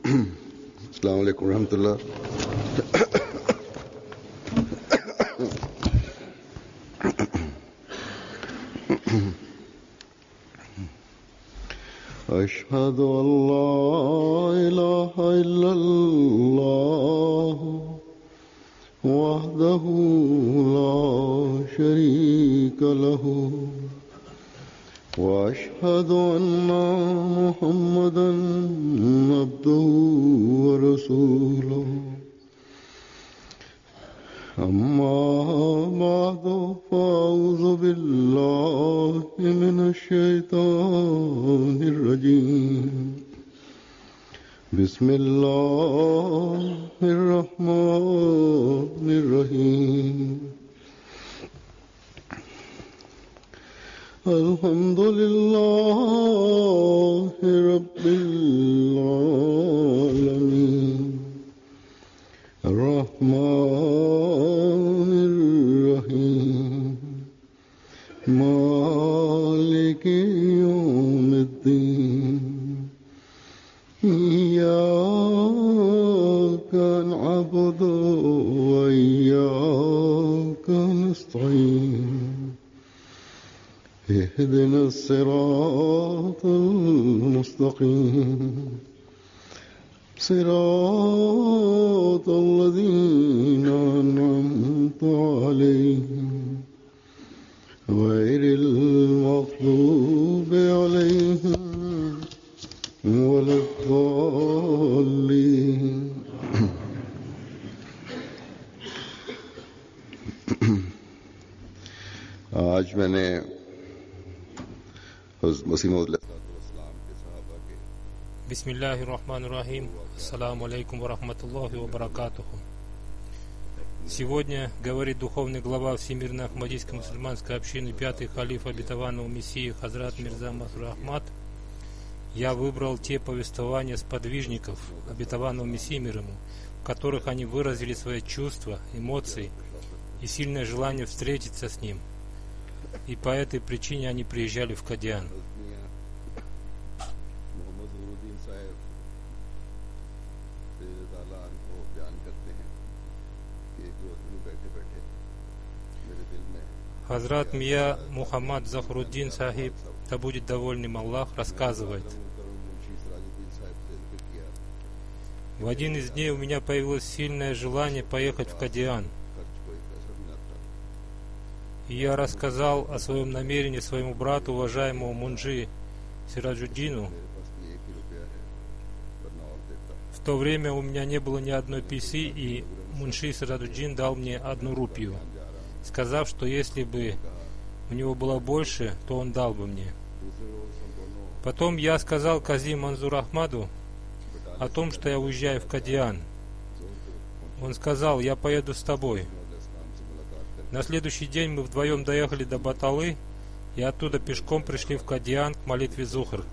السلام عليكم ورحمة الله. أشهد أن لا إله إلا الله وحده لا شريك له وأشهد أن محمدا عبده ورسوله أما بعد فأعوذ بالله من الشيطان الرجيم بسم الله الرحمن الرحيم الحمد لله رب العالمين الرحمن الرحيم مالك يوم الدين إياك نعبد وإياك نستعين اهدنا الصراط المستقيم صراط الذين أنعمت عليهم غير المغضوب عليهم ولا الضالين. आज मैंने Бисмиллахир-рахманир-рахим. Ассаламу алейкум ва рахматуллахи ва баракатуху. Сегодня, говорит духовный глава Всемирной Ахмадийской мусульманской общины, пятый халиф обетованного Мессии Хазрат Мирза Масрур Ахмад, я выбрал те повествования сподвижников обетованного Мессии мир ему, в которых они выразили свои чувства, эмоции и сильное желание встретиться с ним. И по этой причине они приезжали в Кадиан. Хазрат Мия Мухаммад Захруддин Сахиб, да будет довольным Аллах, рассказывает: в один из дней у меня появилось сильное желание поехать в Кадиан. И я рассказал о своем намерении своему брату, уважаемому Мунджи Сираджуддину. В то время у меня не было ни одной писы, и Мунши Сираджуддин дал мне 1 рупию, сказав, что если бы у него было больше, то он дал бы мне. Потом я сказал Кази Манзур Ахмаду о том, что я уезжаю в Кадиан. Он сказал: я поеду с тобой. На следующий день мы вдвоем доехали до Баталы и оттуда пешком пришли в Кадиан к молитве Зухр.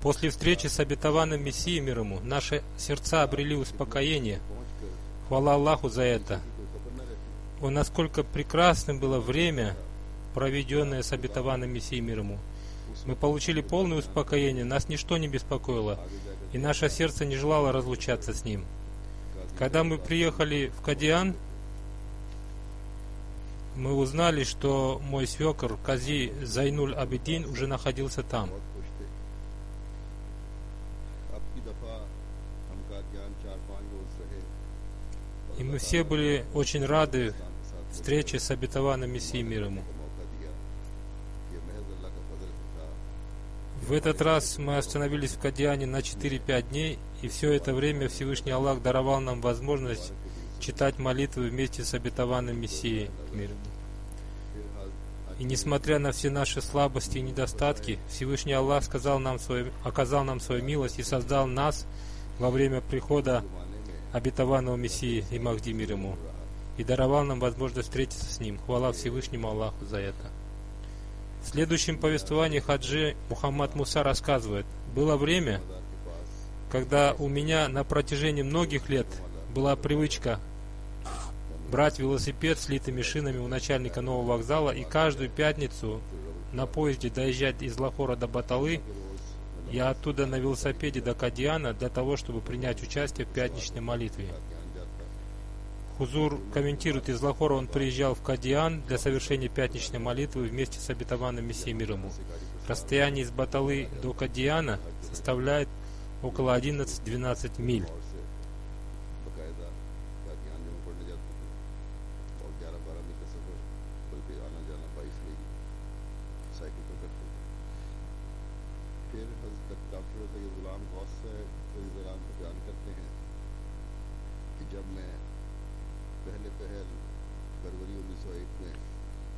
После встречи с обетованным Мессией мир ему наши сердца обрели успокоение. Хвала Аллаху за это. О, насколько прекрасным было время, проведенное с обетованным Мессией мир ему. Мы получили полное успокоение, нас ничто не беспокоило, и наше сердце не желало разлучаться с ним. Когда мы приехали в Кадиан, мы узнали, что мой свекр Кази Зайнуль Абидин уже находился там. И мы все были очень рады встрече с обетованным Мессией мир ему. В этот раз мы остановились в Кадиане на 4-5 дней, и все это время Всевышний Аллах даровал нам возможность читать молитвы вместе с обетованным Мессией мир ему. И несмотря на все наши слабости и недостатки, Всевышний Аллах оказал нам свою милость и создал нас во время прихода обетованного Мессии и Махди мир ему, и даровал нам возможность встретиться с ним. Хвала Всевышнему Аллаху за это. В следующем повествовании Хаджи Мухаммад Муса рассказывает: было время, когда у меня на протяжении многих лет была привычка брать велосипед с литыми шинами у начальника нового вокзала и каждую пятницу на поезде доезжать из Лахора до Баталы я оттуда на велосипеде до Кадиана для того, чтобы принять участие в пятничной молитве. Хузур комментирует, из Лахора он приезжал в Кадиан для совершения пятничной молитвы вместе с обетованным Мессией мир ему. Расстояние из Баталы до Кадиана составляет около 11-12 миль.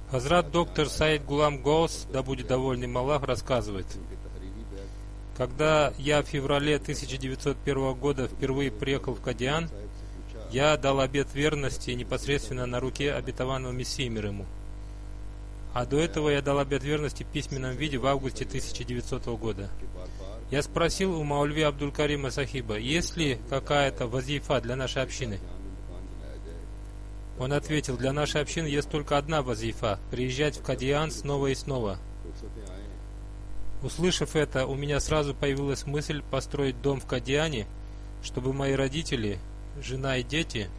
Хазрат доктор Саид Гулам Гаус, да будет доволен им Аллах, рассказывает: когда я в феврале 1901 года впервые приехал в Кадиан, я дал обет верности непосредственно на руке обетованного Мессии мир ему. А до этого я дал обет верности в письменном виде в августе 1900 года. Я спросил у Маульви Абдуль-Карима Сахиба, есть ли какая-то вазифа для нашей общины. Он ответил, для нашей общины есть только одна вазифа – приезжать в Кадиан снова и снова. Услышав это, у меня сразу появилась мысль построить дом в Кадиане, чтобы мои родители, жена и дети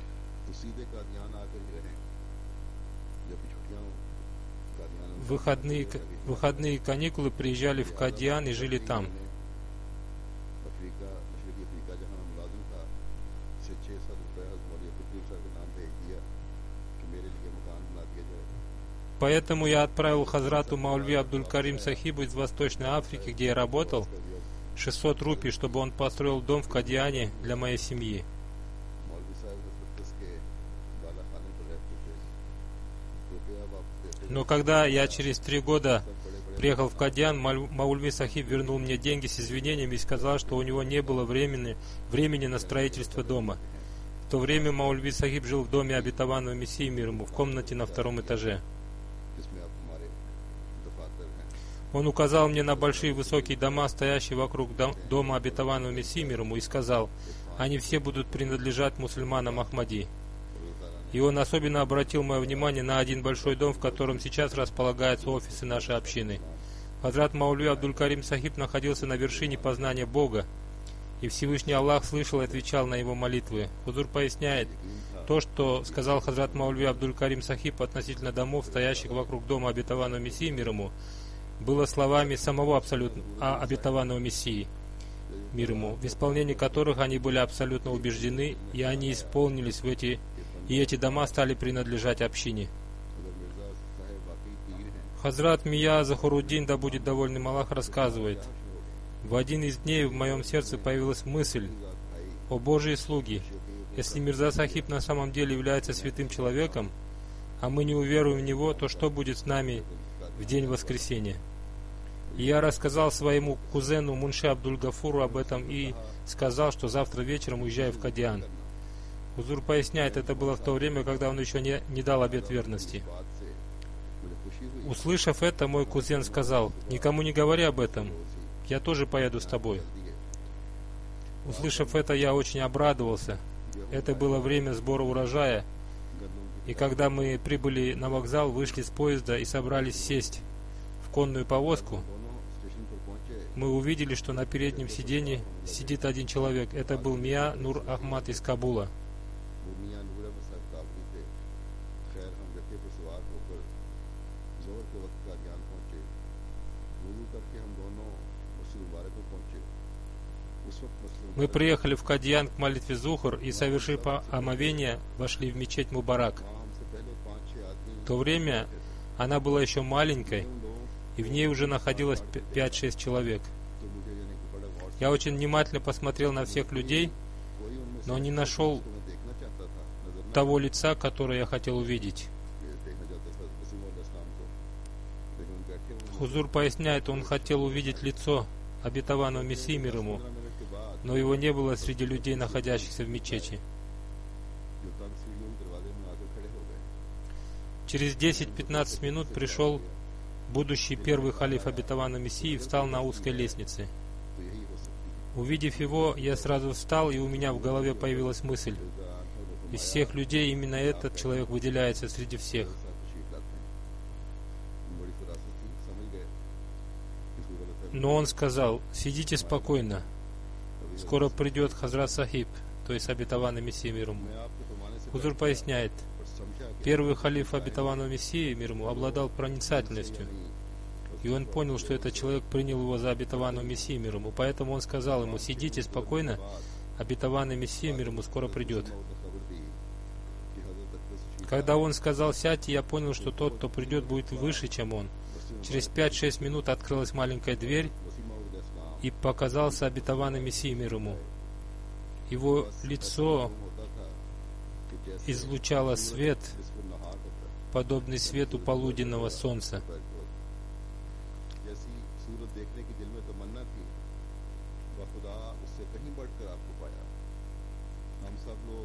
в выходные каникулы приезжали в Кадиан и жили там. Поэтому я отправил Хазрату Маульви Абдуль-Карим Сахибу из Восточной Африки, где я работал, 600 рупий, чтобы он построил дом в Кадиане для моей семьи. Но когда я через 3 года приехал в Кадиан, Маульви Сахиб вернул мне деньги с извинениями и сказал, что у него не было времени на строительство дома. В то время Маульви Сахиб жил в доме обетованного Мессии мир ему, в комнате на 2-м этаже. Он указал мне на большие высокие дома, стоящие вокруг дома обетованного Мессии мир ему, и сказал, они все будут принадлежать мусульманам Ахмади. И он особенно обратил мое внимание на один большой дом, в котором сейчас располагаются офисы нашей общины. Хазрат Маульви Абдуль-Карим Сахиб находился на вершине познания Бога, и Всевышний Аллах слышал и отвечал на его молитвы. Хузур поясняет, то, что сказал Хазрат Маульви Абдуль-Карим Сахиб относительно домов, стоящих вокруг дома обетованного Мессии мир ему, было словами самого обетованного Мессии мир ему, в исполнении которых они были абсолютно убеждены, и они исполнились и эти дома стали принадлежать общине. Хазрат Мия Захуруддин, да будет доволен Аллах, рассказывает, в один из дней в моем сердце появилась мысль, о Божьи слуги, если Мирза Сахиб на самом деле является святым человеком, а мы не уверуем в него, то что будет с нами в день воскресения? И я рассказал своему кузену Мунши Абдуль-Гафуру об этом и сказал, что завтра вечером уезжаю в Кадиан. Хузур поясняет, это было в то время, когда он еще не дал обет верности. Услышав это, мой кузен сказал, никому не говори об этом, я тоже поеду с тобой. Услышав это, я очень обрадовался. Это было время сбора урожая, и когда мы прибыли на вокзал, вышли с поезда и собрались сесть в конную повозку, мы увидели, что на переднем сиденье сидит один человек. Это был Мия Нур Ахмад из Кабула. Мы приехали в Кадиан к молитве Зухр и, совершив омовение, вошли в мечеть Мубарак. В то время она была еще маленькой, и в ней уже находилось 5-6 человек. Я очень внимательно посмотрел на всех людей, но не нашел того лица, которое я хотел увидеть. Хузур поясняет, он хотел увидеть лицо обетованного Мессии мир ему, но его не было среди людей, находящихся в мечети. Через 10-15 минут пришел будущий первый халиф обетованного Мессии и встал на узкой лестнице. Увидев его, я сразу встал, и у меня в голове появилась мысль. Из всех людей именно этот человек выделяется среди всех. Но он сказал: «Сидите спокойно, скоро придет Хазрат Сахиб», то есть обетованный Мессия мир ему. Хузур поясняет: первый халиф обетованного Мессии мир ему обладал проницательностью, и он понял, что этот человек принял его за обетованного Мессию мир ему, поэтому он сказал ему: «Сидите спокойно, обетованный Мессия мир ему скоро придет». Когда он сказал: «Сядьте», я понял, что тот, кто придет, будет выше, чем он. Через 5-6 минут открылась маленькая дверь, и показался обетованный Мессия мир ему. Его лицо излучало свет, подобный свету полуденного солнца.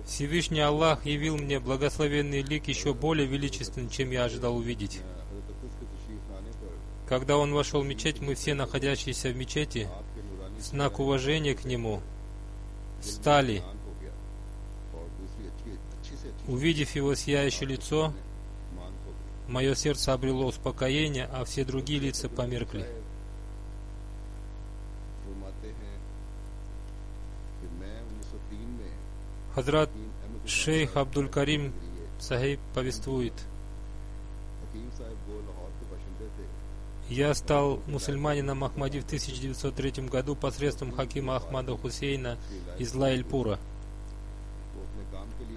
Всевышний Аллах явил мне благословенный лик еще более величественный, чем я ожидал увидеть. Когда он вошел в мечеть, мы все, находящиеся в мечети, в знак уважения к нему, встали. Увидев его сияющее лицо, мое сердце обрело успокоение, а все другие лица померкли. Хазрат шейх Абдуль-Карим Сахиб повествует: я стал мусульманином Ахмади в 1903 году посредством Хакима Ахмада Хусейна из Лаэльпура.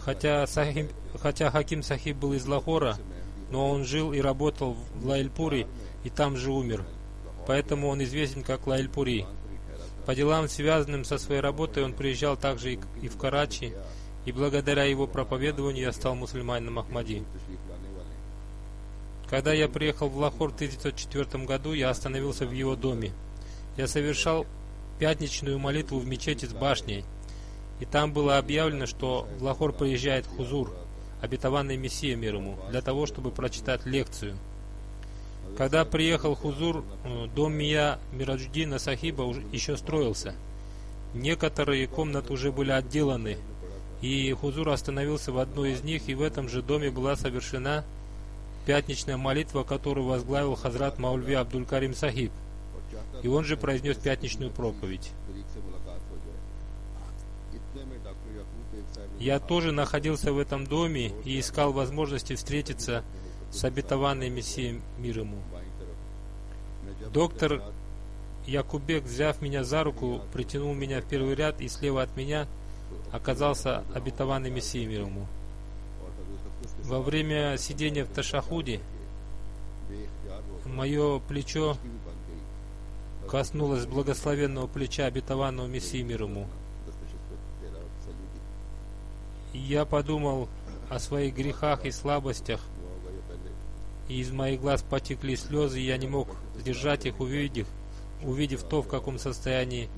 Хотя Хаким Сахиб был из Лахора, но он жил и работал в Лаэльпуре и там же умер. Поэтому он известен как Лаэльпури. По делам, связанным со своей работой, он приезжал также и в Карачи, и благодаря его проповедованию я стал мусульманином Ахмади. Когда я приехал в Лахор в 1904 году, я остановился в его доме. Я совершал пятничную молитву в мечети с башней, и там было объявлено, что в Лахор приезжает Хузур, обетованный Мессия мир ему, для того, чтобы прочитать лекцию. Когда приехал Хузур, дом Мия Мираджуддина Сахиба еще строился. Некоторые комнаты уже были отделаны, и Хузур остановился в одной из них, и в этом же доме была совершена пятничная молитва, которую возглавил Хазрат Маульви Абдуль-Карим Сахиб, и он же произнес пятничную проповедь. Я тоже находился в этом доме и искал возможности встретиться с обетованным Мессией мир ему. Доктор Якубек, взяв меня за руку, притянул меня в первый ряд, и слева от меня оказался обетованный Мессия мир ему. Во время сидения в ташахуде мое плечо коснулось благословенного плеча обетованного Мессии мир ему. И я подумал о своих грехах и слабостях, и из моих глаз потекли слезы, и я не мог сдержать их, увидев то, в каком состоянии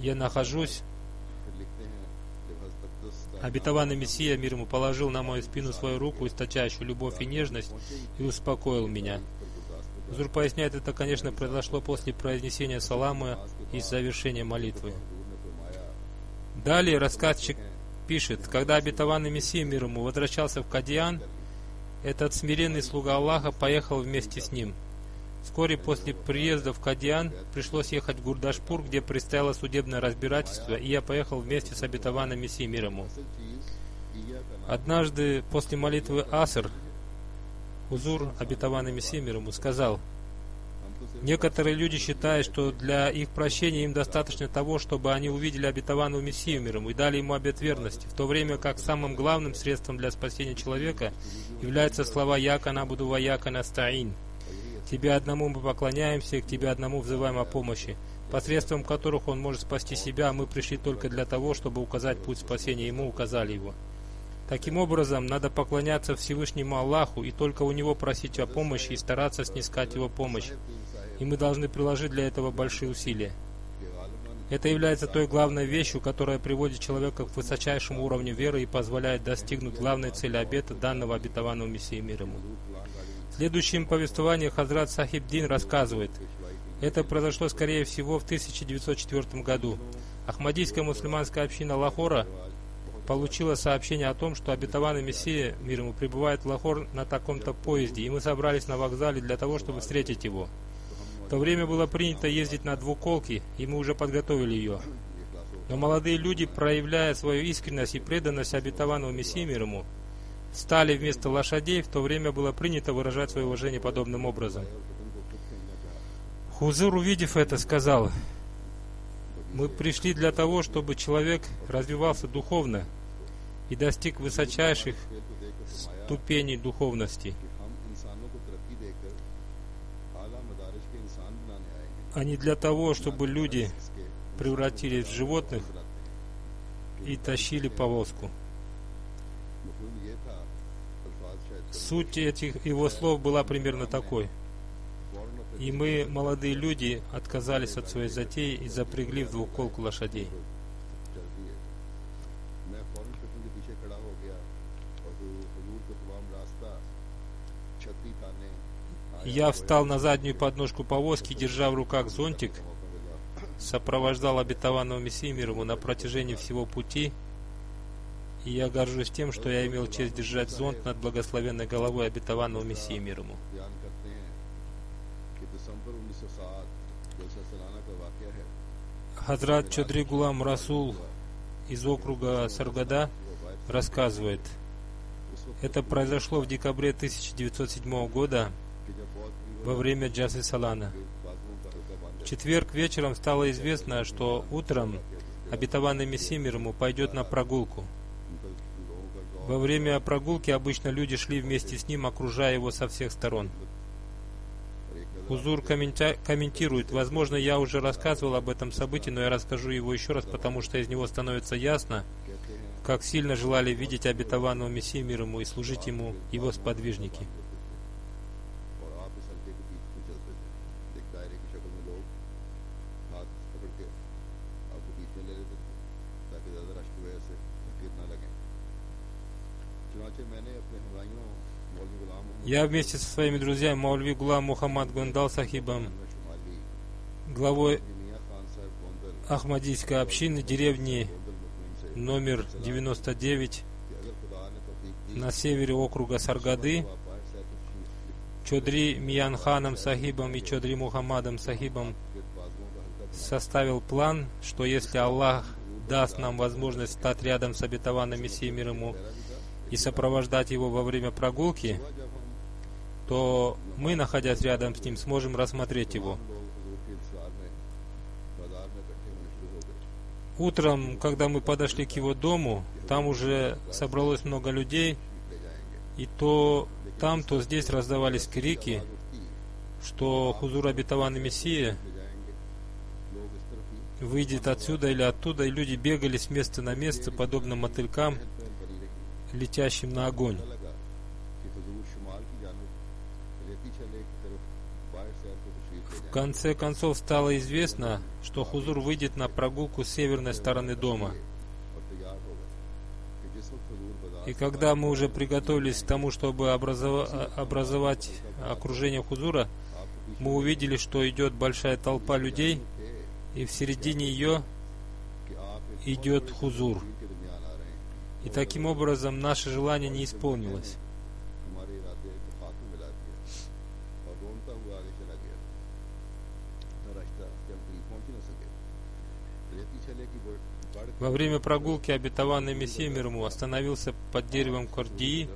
я нахожусь. Обетованный Мессия мир ему положил на мою спину свою руку, источающую любовь и нежность, и успокоил меня. Хузур поясняет, это, конечно, произошло после произнесения салама и завершения молитвы. Далее рассказчик пишет: когда обетованный Мессия мир ему возвращался в Кадиан, этот смиренный слуга Аллаха поехал вместе с ним. Вскоре после приезда в Кадиан пришлось ехать в Гурдашпур, где предстояло судебное разбирательство, и я поехал вместе с обетованным Мессией мир ему. Однажды после молитвы Аср Хузур, обетованный Мессией мир ему, сказал: некоторые люди считают, что для их прощения им достаточно того, чтобы они увидели обетованного Мессию мир ему и дали ему обет верности, в то время как самым главным средством для спасения человека являются слова «Яка набуду ва яка настаин». Тебе одному мы поклоняемся, и к Тебе одному взываем о помощи, посредством которых он может спасти себя, а мы пришли только для того, чтобы указать путь спасения, и мы указали его. Таким образом, надо поклоняться Всевышнему Аллаху и только у Него просить о помощи и стараться снискать Его помощь. И мы должны приложить для этого большие усилия. Это является той главной вещью, которая приводит человека к высочайшему уровню веры и позволяет достигнуть главной цели обета, данного обетованного Мессией мир ему. В следующем повествовании Хазрат Сахиб-Дин рассказывает: это произошло, скорее всего, в 1904 году. Ахмадийская мусульманская община Лахора получила сообщение о том, что обетованный Мессия мир ему прибывает в Лахор на таком-то поезде, и мы собрались на вокзале для того, чтобы встретить его. В то время было принято ездить на двуколке, и мы уже подготовили ее. Но молодые люди, проявляя свою искренность и преданность обетованному Мессии мир ему, стали вместо лошадей. В то время было принято выражать свое уважение подобным образом. Хузур, увидев это, сказал: «Мы пришли для того, чтобы человек развивался духовно и достиг высочайших ступеней духовности, а не для того, чтобы люди превратились в животных и тащили повозку». Суть этих его слов была примерно такой: и мы, молодые люди, отказались от своей затеи и запрягли в двуколку лошадей. Я встал на заднюю подножку повозки, держа в руках зонтик, сопровождал обетованного Мессию мир ему на протяжении всего пути, и я горжусь тем, что я имел честь держать зонт над благословенной головой обетованного Мессии мир ему. Хазрат Чодри Гулам Расул из округа Саргада рассказывает: это произошло в декабре 1907 года во время Джасы Салана. В четверг вечером стало известно, что утром обетованный Мессия мир ему пойдет на прогулку. Во время прогулки обычно люди шли вместе с ним, окружая его со всех сторон. Хузур комментирует: возможно, я уже рассказывал об этом событии, но я расскажу его еще раз, потому что из него становится ясно, как сильно желали видеть обетованного Мессию мир ему и служить ему его сподвижники. Я вместе со своими друзьями Маульви Гулам Мухаммад Гондал Сахибом, главой Ахмадийской общины деревни номер 99 на севере округа Саргады, Чодри Миянханом Сахибом и Чодри Мухаммадом Сахибом составил план, что если Аллах даст нам возможность стать рядом с обетованным Мессией мир ему и сопровождать его во время прогулки, то мы, находясь рядом с ним, сможем рассмотреть его. Утром, когда мы подошли к его дому, там уже собралось много людей, и то там, то здесь раздавались крики, что Хузур обетованный Мессия выйдет отсюда или оттуда, и люди бегали с места на место, подобно мотылькам, летящим на огонь. В конце концов стало известно, что Хузур выйдет на прогулку с северной стороны дома. И когда мы уже приготовились к тому, чтобы образовать окружение Хузура, мы увидели, что идет большая толпа людей, и в середине ее идет Хузур. И таким образом наше желание не исполнилось. Во время прогулки обетованный Мессия мир ему остановился под деревом Кордии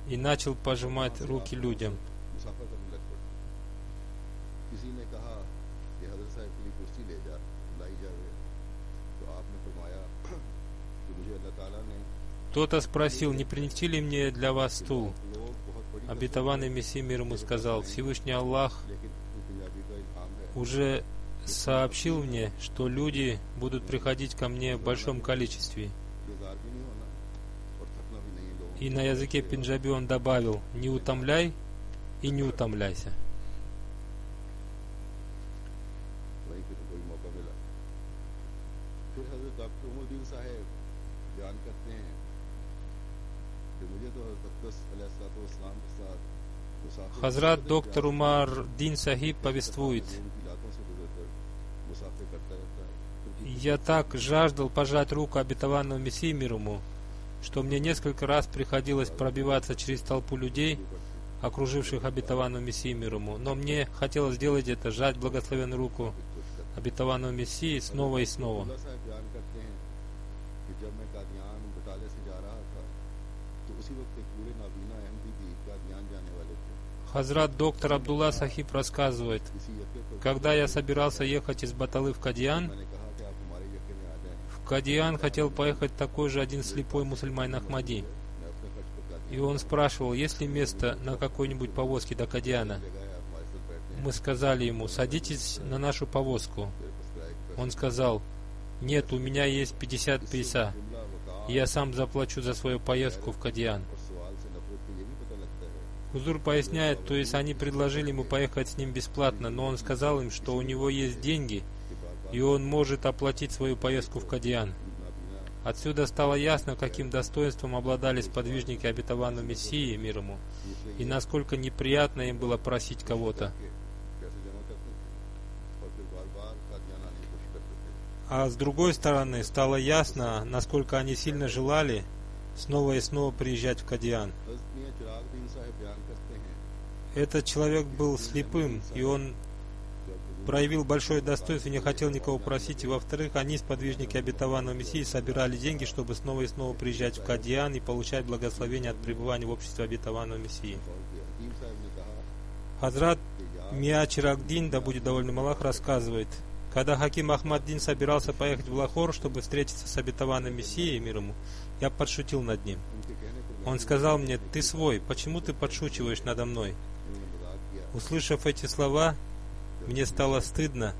и начал пожимать руки людям. Кто-то спросил: не принести ли мне для вас стул? Обетованный Мессия мир ему сказал: Всевышний Аллах уже сообщил мне, что люди будут приходить ко мне в большом количестве. И на языке пенджаби он добавил: не утомляй и не утомляйся. Хазрат доктор Умар Дин Сахиб повествует: я так жаждал пожать руку обетованному Мессии мир ему, что мне несколько раз приходилось пробиваться через толпу людей, окруживших обетованного Мессии мир ему. Но мне хотелось сделать это, сжать благословенную руку обетованного Мессии снова и снова. अब्दुल्ला साहब बयान करते हैं कि जब मैं कादियान बटाले से जा रहा था तो उसी वक्त एक बूढ़े नाबीना अहमदी भी कादियान जाने वाले थे। Хазрат доктор Абдулла Сахиб рассказывает, किसी यक्के पर когда я собирался ехать из Баталы в Кадьян, मैंने कहा कि आप हमारे यक्के में आ जाएं। в Кадьян хотел поехать такой же один слепой мусульманин Ахмади. मैं अपने खर्च पर कादियान И он спрашивал, есть ли место на какой-нибудь повозке до Кадьяна. जगह है, आप हमारे साथ बैठने Мы сказали ему, садитесь на нашу повозку. मेरे पास किराए का Он сказал, нет, у меня есть 50 пейса. जुमला वक़ार Я сам заплачу за свою поездку в Кадьян. और सवाल से नफरत को ये भी पता लगता है Хузур поясняет, то есть они предложили ему поехать с ним бесплатно, но он сказал им, что у него есть деньги, и он может оплатить свою поездку в Кадьян. Отсюда стало ясно, каким достоинством обладали сподвижники обетованного Мессии, мир ему, и насколько неприятно им было просить кого-то. पैसे जमा करते थे और फिर बार बार कादियान आने की कोशिश करते थे। А с другой стороны, стало ясно, насколько они сильно желали снова и снова приезжать в Кадьян. हज़रत मियां चिरागुद्दीन साहब बयान करते हैं Этот человек был слепым, и он проявил большое достоинство и не хотел никого просить. И во-вторых, они, сподвижники обетованного Мессии, собирали деньги, чтобы снова и снова приезжать в Кадьян и получать благословение от пребывания в обществе обетованного Мессии. और हकीम साहब ने कहा Хазрат Миа Чирагдин, да будет доволен Аллах, рассказывает, когда Хаким Ахмаддин собирался поехать в Лахор, чтобы встретиться с обетованным Мессией, мир ему, я подшутил над ним. उनके कहने पर Он сказал мне, ты свой, почему ты подшучиваешь надо мной? उन्होंने मजाक किया Услышав эти слова, мне стало стыдно,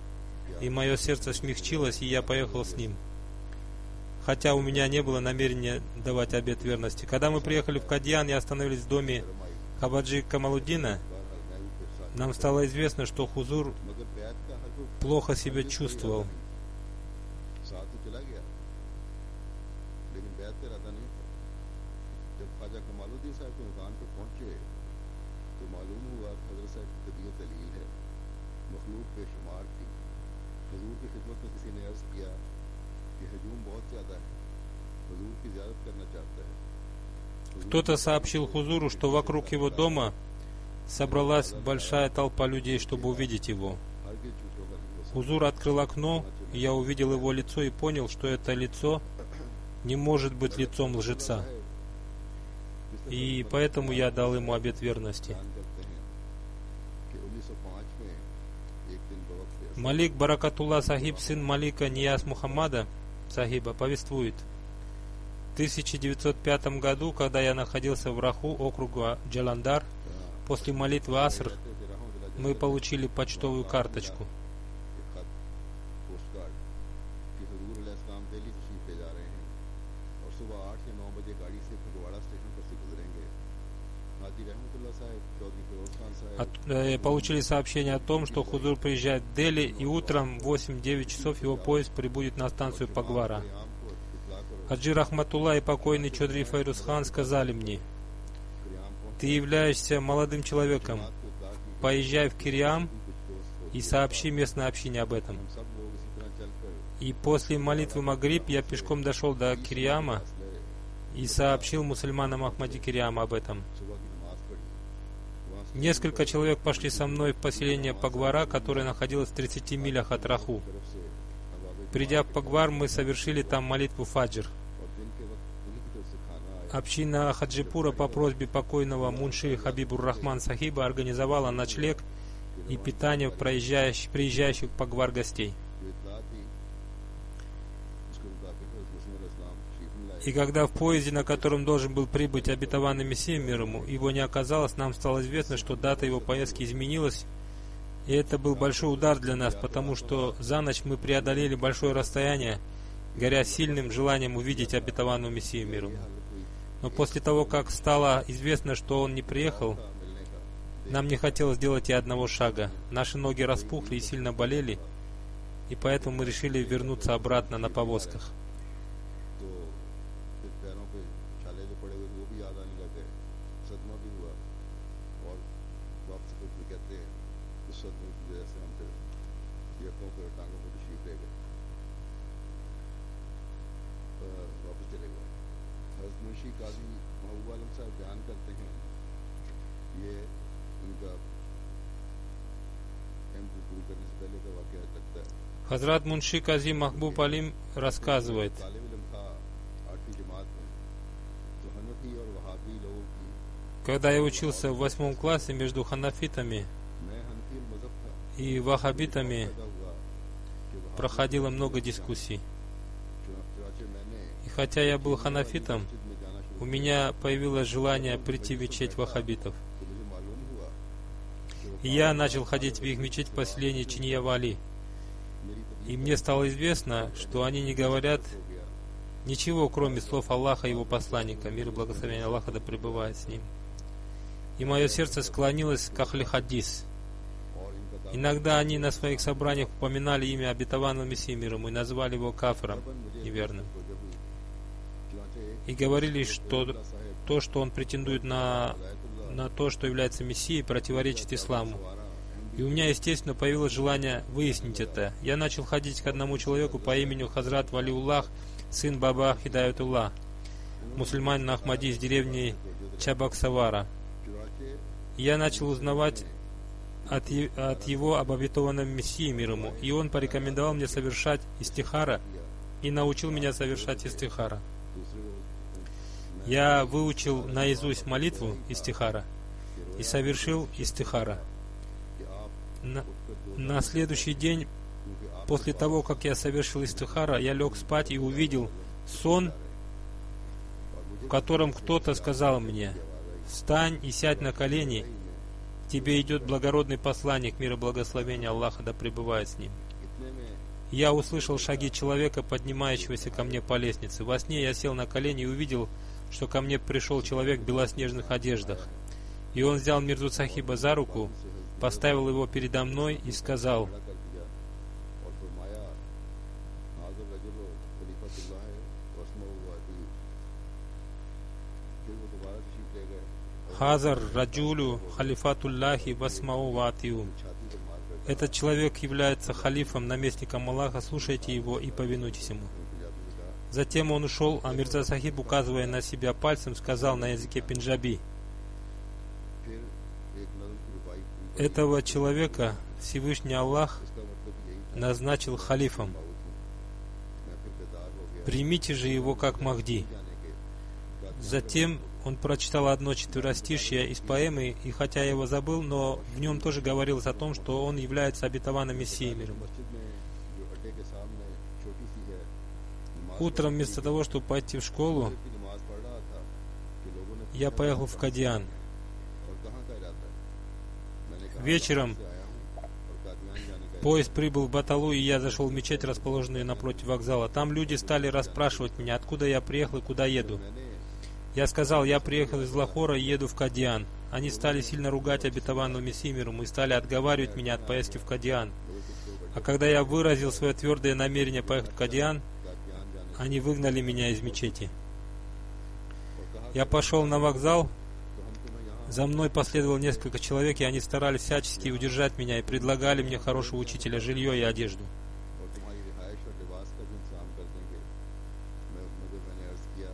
и мое сердце смягчилось, и я поехал с ним. Хотя у меня не было намерения давать обет верности. Когда мы приехали в Кадьян и остановились в доме Хабаджи Камалуддина, нам стало известно, что Хузур मगर बैत का हल्फ плохо себя чувствовал. साथ तो चला गया लेकिन बैत का इरादा नहीं था। जब ख्वाजा कमालुद्दीन साहब के मकान पर पहुंचे तो मालूम हुआ कि हजरत साहब की तबीयत दलील है, मखलूक बेशुमार थी। हुजूर की खिदमत में किसी ने अर्ज किया कि हजूम बहुत ज्यादा है, हुजूर की ज़ियारत करना चाहता है। Кто-то сообщил Хузуру, что вокруг его дома собралась большая толпа людей, чтобы увидеть его. हरगिज़ झूठों का नहीं हो सकता। Хузур открыл окно, и я увидел его лицо и понял, что это лицо не может быть лицом лжеца. И поэтому я дал ему обет верности. बयान करते हैं कि 1905 में एक दिन बवक्त Малик Баракатулла Сахиб, сын Малика Нияз Мухаммада Сахиба, повествует. В 1905 году, когда я находился в Раху округа Джаландар, после молитвы Аср, мы получили почтовую карточку. एक खत पोस्ट कार्ड कि हुजूर अलैहिस्सलाम दिल्ली तशरीफ ले जा रहे हैं और सुबह 8 या 9 बजे गाड़ी से फगवाड़ा स्टेशन पर से गुजरेंगे। हाजी रहमतुल्लाह साहब, चौधरी फिरोज खान साहब Получили сообщение о том, что Хузур приезжает в Дели, и утром в 8-9 часов его поезд прибудет на станцию Пагвара. आम को इतला करो Хаджи Рахматулла и покойный Чодри Файруз хан сказали мне, करियाम पहुंच ты являешься молодым человеком, को इतला की поезжай в Кириам कुछ दोस्त हो। и сообщи местной общине об этом. हम सब लोग इसी तरह चलकर И после молитвы Магриб я пешком дошел до Кириама и сообщил мусульманам Ахмади Кириама об этом. सुबह की नमाज पढ़ी। वहाँ से Несколько человек пошли со мной в поселение Пагвара, которое находилось в 30 милях от Раху. तरफ से हवाबे Придя в Пагвар, мы совершили там молитву Фаджр. और दिन के वक्त उन्हीं की तरफ से खाना आया। Община Хаджипура по просьбе покойного Мунши Хабибур Рахман Сахиба организовала ночлег и питание приезжающих в Пагвар гостей. जो इतला थी उसके मुताबिक हज़रत मसीह अलैहिस्सलाम तशरीफ लाए। И когда в поезде, на котором должен был прибыть обетованный Мессия мир ему, его не оказалось, нам стало известно, что дата его поездки изменилась. И это был большой удар для нас, потому что за ночь мы преодолели большое расстояние, горя сильным желанием увидеть обетованного Мессию мир ему. Но после того, как стало известно, что он не приехал, нам не хотелось делать и одного шага. Наши ноги распухли и сильно болели, и поэтому мы решили вернуться обратно на повозках. तो फिर पैरों पे छाले जो पड़े हुए थे वो भी याद आने लग गए। सदमा भी हुआ और वापस फिर कहते हैं उस सदमे की वजह से हम फिर यकों पे और टांगों पे तशरीफ ले गए, वापस चले गए। हज़रत मुंशी काजी महबूब आलम साहब बयान करते हैं कि ये उनका एमपी पूरी करने से पहले का वाकया लगता है। Хазрат Мунши Кази Махбуб Алим рассказывает, तालिब इल्म था 8वीं जमात में, तो हनफी और वहाबी लोगों की, когда я учился в 8 классе между ханафитами मैं हनफी मज़हब था, и ваххабитами, पैदा हुआ कि वहाबी проходило много дискуссий. चुनाचे मैंने И хотя я был ханафитом, मस्जिद में जाना शुरू у меня появилось желание прийти в мечеть ваххабитов. तो मुझे मालूम हुआ И я начал ходить в их мечеть после Чинья Вали. मेरी तबीयत И мне стало известно, что они не говорят हो गया। ничего, кроме слов Аллаха и его посланника. Мир и благословение Аллаха да пребывает с ним. И мое сердце склонилось к Ахли Хадис. और इनका दावा Иногда они на своих собраниях упоминали имя обетованного Мессии мир ему и назвали его кафиром, मुझे неверным. तो जब चुनाचे И говорили, что साहब то, что он претендует на то, что является Мессией, противоречит исламу. И у меня, естественно, появилось желание выяснить это. Я начал ходить к одному человеку по имени Хазрат Валиуллах, сын Баба Хидаятуллах, мусульманин Ахмади из деревни Чабаксавара. चुनाचे И я начал узнавать от его об обетованном Мессии мир ему. И он порекомендовал мне совершать истихара и научил меня совершать истихара. दूसरे Я выучил наизусть молитву истихара и совершил истихара. कि आप На следующий день, после того, как я совершил истихара, я лег спать и увидел сон, в котором кто-то сказал мне: «Встань и сядь на колени, к тебе идет благородный посланник, мир и благословение Аллаха да пребывает с ним». इतने में Я услышал шаги человека, поднимающегося ко мне по лестнице. Во сне я сел на колени и увидел, что ко мне пришел человек в белоснежных одеждах. И он взял Мирзу Сахиба за руку, поставил его передо мной и сказал: खड़ा कर दिया और फरमाया हाज़िर रजुल खलीफतुल्लाह है वस्महु वाती। फिर वो दोबारा तशरीफ ले गए और «Хазар раджулю халифатуллахи васмау ватию». छाती पर मार कर Этот человек является халифом, наместником Аллаха, слушайте его и повинуйтесь ему. पंजाबी में कहा। Затем он ушел, а Мирза Сахиб, указывая на себя пальцем, сказал на языке пенджаби: फिर एक नज़म की रुपाई पूरी «Этого человека Всевышний Аллах इसका मतलब यही था назначил халифом. दाऊद हूँ। मैं फिर बेदार हो गया Примите же его как Махди». जाने के Затем он прочитал одно четверостишье из поэмы, и хотя я его забыл, но в нем тоже говорилось о том, что он является обетованным Мессией мира. मस्जिद में जो अड्डे के सामने छोटी सी है नमाज Утром вместо того, чтобы пойти в школу, की नमाज पढ़ रहा था कि लोगों ने я поехал в Кадиан. और कहाँ का इरादा है? मैंने कहा Вечером से आया हूँ और कादियान जाने का поезд прибыл в Баталу, и я зашел в мечеть, расположенную напротив вокзала. Там люди стали расспрашивать меня, откуда я приехал и куда еду. मैंने Я сказал: я приехал из Лахора и еду в Кадиан. Они стали сильно ругать обетованного Мессию мир ему и стали отговаривать меня от поездки в Кадиан. А когда я выразил свое твердое намерение поехать в Кадиан, कादियान जाने они выгнали меня из мечети. और कहा Я пошел на вокзал, तो हमको मैं यहाँ за мной последовало несколько человек, и они старались всячески удержать меня и предлагали мне хорошего учителя, жилье и одежду. और तुम्हारी रिहाइश और लिबास का भी इंतजाम कर देंगे। मगर मैंने अर्ज किया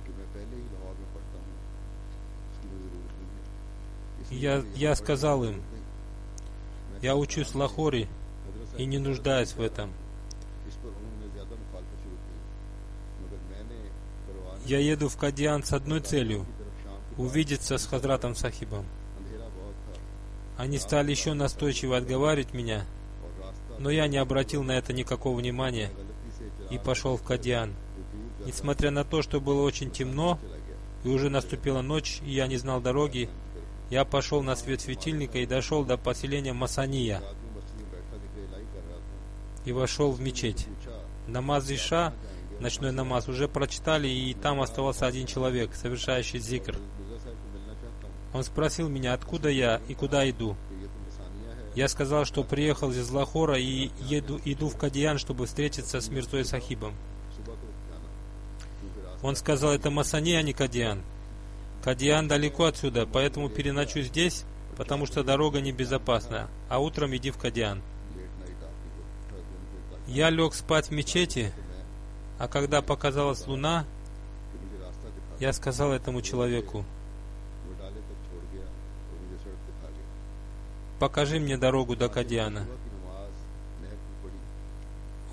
कि मैं पहले ही लाहौर में पढ़ता हूँ, इसकी मुझे जरूरत नहीं है। इसलिए Я сказал им: मैं я учусь в Лахоре हजरत и не нуждаюсь в этом. इस पर उन्होंने ज्यादा मुखालफत शुरू की, मगर मैंने परवाह Я еду в Кадиан с одной целью की तरफ शाम — के увидеться с Хазратом Сахибом. अंधेरा बहुत था Они стали еще настойчиво отговаривать меня, और रास्ता но я не обратил на это никакого внимания गलती से и пошел в Кадиан. जो दूर Несмотря на то, что было очень темно चला गया। и уже наступила ночь, и я не знал дороги, я пошел на свет светильника и дошел до поселения Масания रात में मस्जिद में बैठा जिक्र इलाही कर रहा था। и вошел в мечеть. पूछा Намаз Иша, ночной намаз, уже прочитали, и там оставался один человек, совершающий зикр. मिर्जा साहब को मिलना चाहता हूँ Он спросил меня, откуда я и куда иду. कि ये तो मसानिया है। Я сказал, что приехал из Лахора и иду в Кадиан, чтобы встретиться с Мирзой Сахибом. सुबह को रुक जाना क्योंकि रास्ता Он сказал: это Масания, а не Кадиан. Кадиан далеко отсюда, поэтому переночуй здесь, потому что дорога небезопасна, а утром иди в Кадиан. लेट नाइट आपकी को दिन को Я лег спать в мечети, а когда показалась луна, कि मुझे रास्ता दिखा я сказал этому человеку: वो डाले तक покажи мне дорогу до Кадьяна.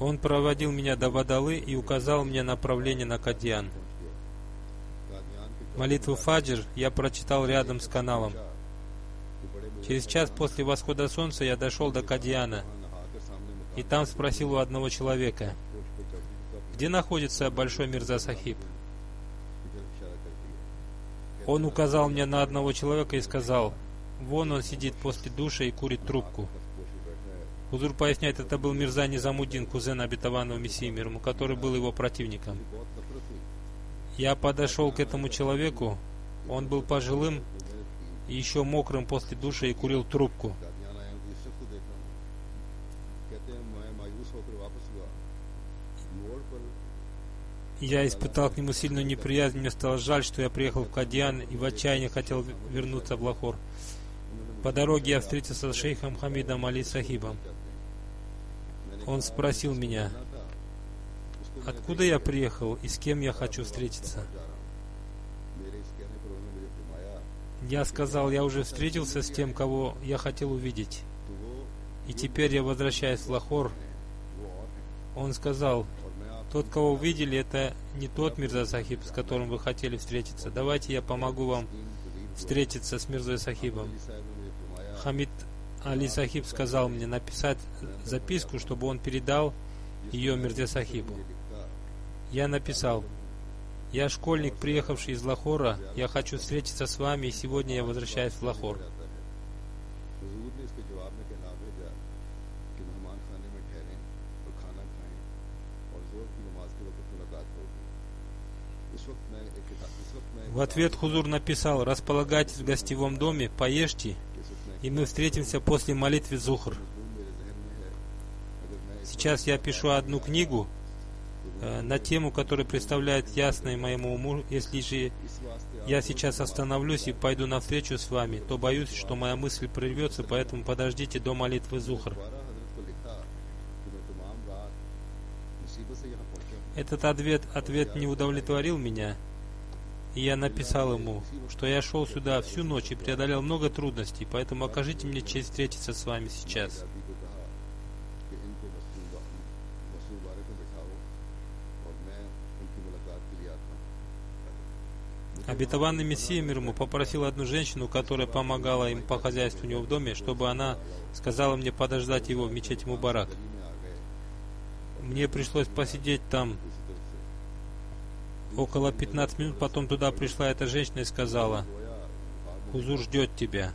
Он проводил меня до Вадалы и указал мне направление на Кадьян. Молитву Фаджр я прочитал рядом с каналом. Через час после восхода солнца я дошел до Кадьяна и там спросил у одного человека, где находится Большой Мирза Сахиб. Он указал мне на одного человека и сказал, вон он сидит после душа и курит трубку. Хузур поясняет, это был Мирза Низамуддин, кузен обетованного Мессии мир ему, который был его противником. Я подошел к этому человеку, он был пожилым и еще мокрым после душа и курил трубку. Я испытал к нему сильную неприязнь, мне стало жаль, что я приехал в Кадьян и в отчаянии хотел вернуться в Лахор. По дороге я встретился с шейхом Хамидом Али Сахибом. Он спросил меня, откуда я приехал и с кем я хочу встретиться. Я сказал, я уже встретился с тем, кого я хотел увидеть. И теперь я возвращаюсь в Лахор. Он сказал, тот, кого вы видели, это не тот Мирза Сахиб, с которым вы хотели встретиться. Давайте я помогу вам встретиться с Мирзой Сахибом. Хамид Али Сахиб сказал мне написать записку, чтобы он передал ее Мирзе Сахибу. Я написал, я школьник, приехавший из Лахора, я хочу встретиться с вами, и сегодня я возвращаюсь в Лахор. В ответ Хузур написал, располагайтесь в гостевом доме, поешьте, и мы встретимся после молитвы Зухр. Сейчас я пишу одну книгу на тему, которая представляет ясной моему уму. Если же я сейчас остановлюсь и пойду навстречу с вами, то боюсь, что моя мысль прервется, поэтому подождите до молитвы Зухр. Этот ответ не удовлетворил меня, и я написал ему, что я шел сюда всю ночь и преодолел много трудностей, поэтому окажите мне честь встретиться с вами сейчас. Обетованный Мессия мир ему попросил одну женщину, которая помогала им по хозяйству у него в доме, чтобы она сказала мне подождать его в мечети Мубарак. Мне пришлось посидеть там около 15 минут, потом туда пришла эта женщина и сказала, Хузур ждет тебя.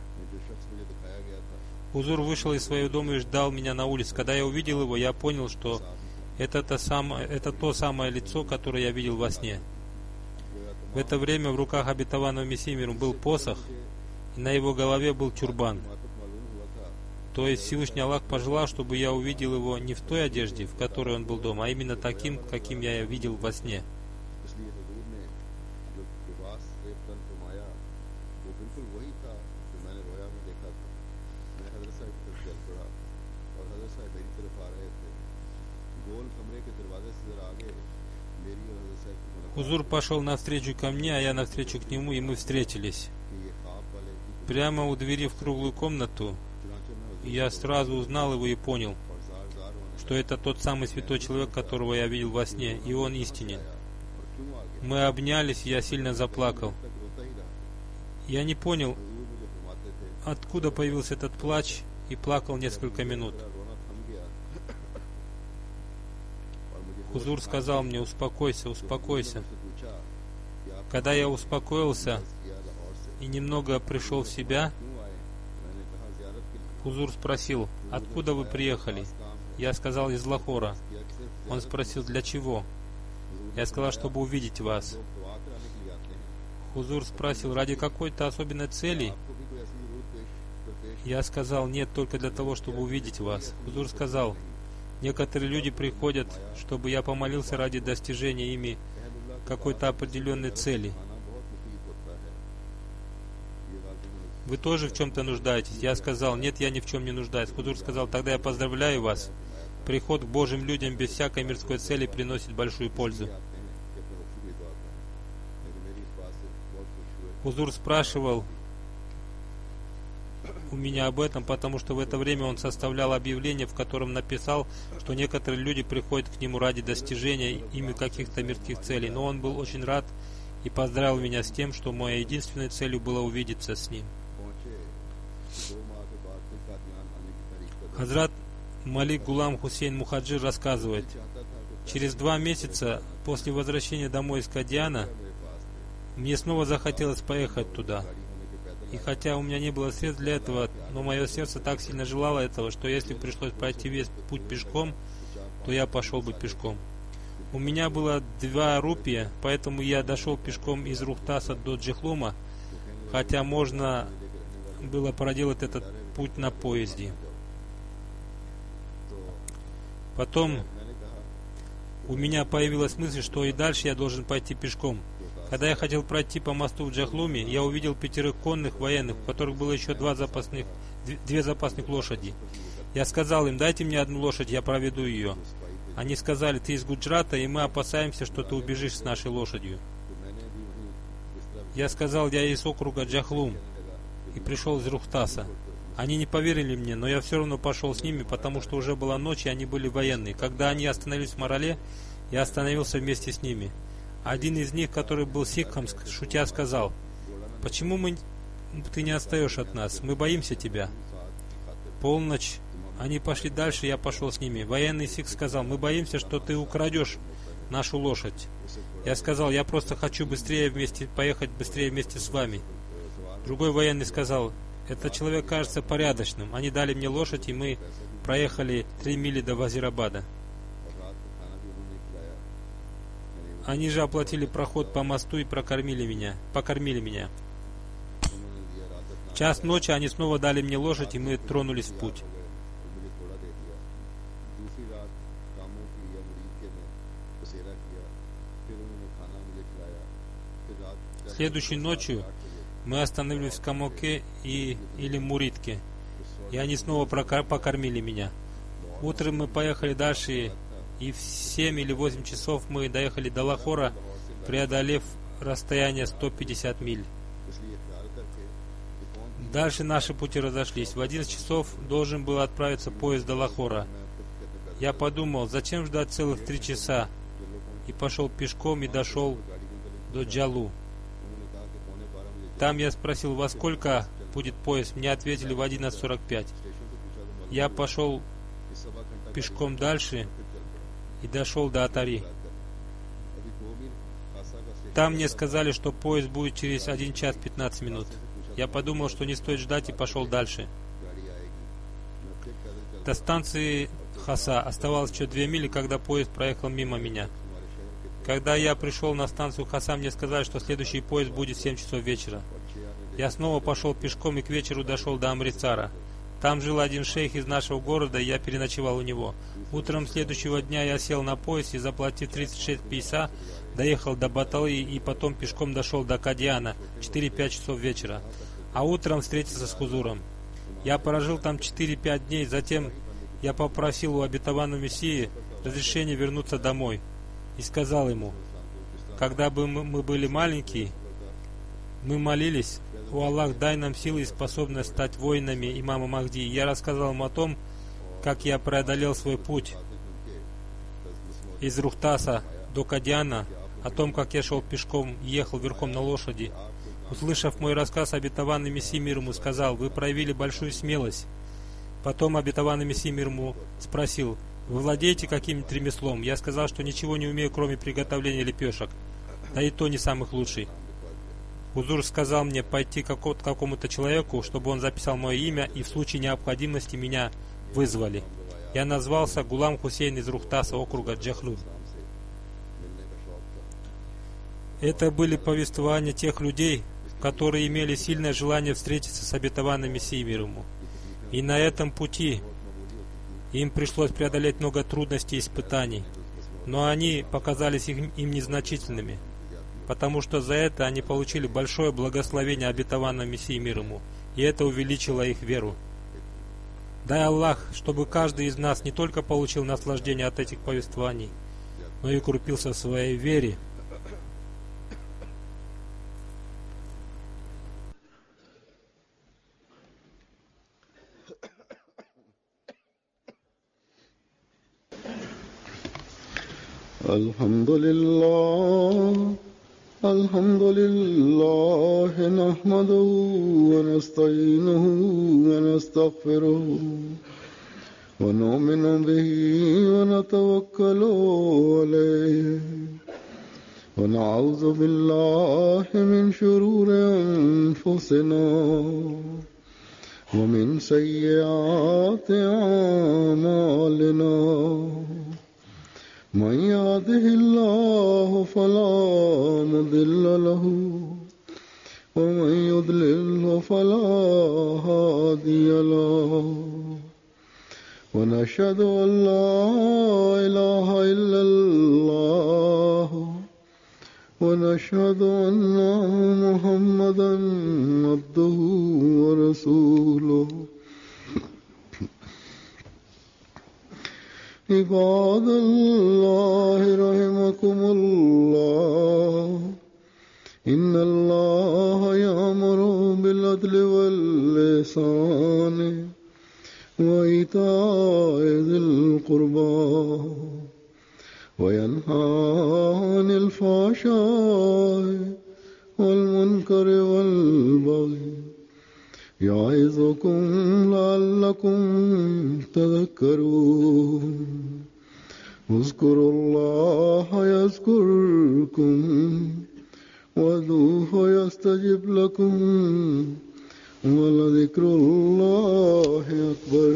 Хузур вышел из своего дома и ждал меня на улице. Когда я увидел его, я понял, что это то самое лицо, которое я видел во сне. В это время в руках обетованного Мессии мир был посох, и на его голове был тюрбан. То есть Всевышний Аллах пожелал, чтобы я увидел его не в той одежде, в которой он был дома, а именно таким, каким я видел во сне. Хузур пошел навстречу ко мне, а я навстречу к нему, и мы встретились. Прямо у двери в круглую комнату, я сразу узнал его и понял, что это тот самый святой человек, которого я видел во сне, и он истинен. Мы обнялись, и я сильно заплакал. Я не понял, откуда появился этот плач, и плакал несколько минут. Хузур сказал мне, успокойся, успокойся. Когда я успокоился и немного пришел в себя, Хузур спросил, откуда вы приехали? Я сказал, из Лахора. Он спросил, для чего? Я сказал, чтобы увидеть вас. Хузур спросил, ради какой-то особенной цели? Я сказал, нет, только для того, чтобы увидеть вас. Хузур сказал, некоторые люди приходят, чтобы я помолился ради достижения ими какой-то определенной цели. Вы тоже в чем-то нуждаетесь? Я сказал, нет, я ни в чем не нуждаюсь. Хузур сказал, тогда я поздравляю вас. Приход к Божьим людям без всякой мирской цели приносит большую пользу. Хузур спрашивал, у меня об этом, потому что в это время он составлял объявление, в котором написал, что некоторые люди приходят к нему ради достижения ими каких-то мирских целей. Но он был очень рад и поздравил меня с тем, что моей единственной целью было увидеться с ним. Хазрат Малик Гулам Хусейн Мухаджир рассказывает: через 2 месяца после возвращения домой из Кадьяна мне снова захотелось поехать туда. И хотя у меня не было средств для этого, но мое сердце так сильно желало этого, что если пришлось пройти весь путь пешком, то я пошел бы пешком. У меня было 2 рупия, поэтому я дошел пешком из Рухтаса до Джихлума, хотя можно было проделать этот путь на поезде. Потом у меня появилась мысль, что и дальше я должен пойти пешком. Когда я хотел пройти по мосту в Джахлуме, я увидел 5 конных военных, у которых было еще 2 запасных лошади. Я сказал им: дайте мне 1 лошадь, я проведу ее. Они сказали: ты из Гуджрата, и мы опасаемся, что ты убежишь с нашей лошадью. Я сказал: я из округа Джахлум и пришел из Рухтаса. Они не поверили мне, но я все равно пошел с ними, потому что уже была ночь, и они были военные. Когда они остановились в Марале, я остановился вместе с ними. Один из них, который был сикхом, шутя сказал: почему ты не отстаешь от нас? Мы боимся тебя. Полночь. Они пошли дальше, я пошел с ними. Военный сикх сказал: мы боимся, что ты украдешь нашу лошадь. Я сказал: я просто хочу поехать быстрее вместе с вами. Другой военный сказал: этот человек кажется порядочным. Они дали мне лошадь, и мы проехали 3 мили до Вазирабада. Они же оплатили проход по мосту и покормили меня. В 1:00 ночи они снова дали мне лошадь, и мы тронулись в путь. Следующей ночью мы остановились в Камоке или Муритке, и они снова покормили меня. Утром мы поехали дальше, и в 7 или 8 часов мы доехали до Лахора, преодолев расстояние 150 миль. Дальше наши пути разошлись. В 11 часов должен был отправиться поезд до Лахора. Я подумал: зачем ждать целых 3 часа? И пошел пешком и дошел до Джалу. Там я спросил: во сколько будет поезд? Мне ответили: в 11:45. Я пошел пешком дальше и дошел до Атари. Там мне сказали, что поезд будет через 1 час 15 минут. Я подумал, что не стоит ждать, и пошел дальше. До станции Хаса оставалось еще 2 мили, когда поезд проехал мимо меня. Когда я пришел на станцию Хаса, мне сказали, что следующий поезд будет в 7 часов вечера. Я снова пошел пешком и к вечеру дошел до Амритсара. Там жил один шейх из нашего города, и я переночевал у него. Утром следующего дня я сел на поезд и, заплатив 36 пейса, доехал до Баталы и потом пешком дошел до Кадьяна 4-5 часов вечера. А утром встретился с Хузуром. Я прожил там 4-5 дней, затем я попросил у обетованного Мессии разрешения вернуться домой. И сказал ему: когда бы мы были маленькие, мы молились: «О Аллах, дай нам силы и способность стать воинами имама Махди». Я рассказал ему о том, как я преодолел свой путь из Рухтаса до Кадьяна, о том, как я шел пешком и ехал верхом на лошади. Услышав мой рассказ, обетованный Мессия мир ему сказал: вы проявили большую смелость. Потом обетованный Мессия мир ему спросил: вы владеете каким-нибудь ремеслом? Я сказал, что ничего не умею, кроме приготовления лепешек, да и то не самых лучших. Хузур сказал мне пойти к какому-то человеку, чтобы он записал мое имя, и в случае необходимости меня вызвали. Я назвался Гулам Хусейн из Рухтаса, округа Джахлум. Это были повествования тех людей, которые имели сильное желание встретиться с обетованным Мессией мир ему. И на этом пути им пришлось преодолеть много трудностей и испытаний, но они показались им незначительными, потому что за это они получили большое благословение обетованного Мессии мир ему, и это увеличило их веру. Дай Аллах, чтобы каждый из нас не только получил наслаждение от этих повествований, но и укрепился в своей вере. الحمد لله نحمده ونستعينه ونستغفره ونؤمن به ونتوكل عليه ونعوذ بالله من شرور أنفسنا ومن سيئات أعمالنا من يهده الله فلا مضل له ومن يضلل فلا هادي له ونشهد أن لا إله إلا الله ونشهد أن محمدا عبده ورسوله عباد الله رحمكم الله إن الله يأمر بالعدل والإحسان وإيتاء ذي القربى وينهى عن الفحشاء والمنكر والبغي يعظكم لعلكم تذكرون اذكروا الله يذكركم وادعوه يستجب لكم ولذكر الله أكبر.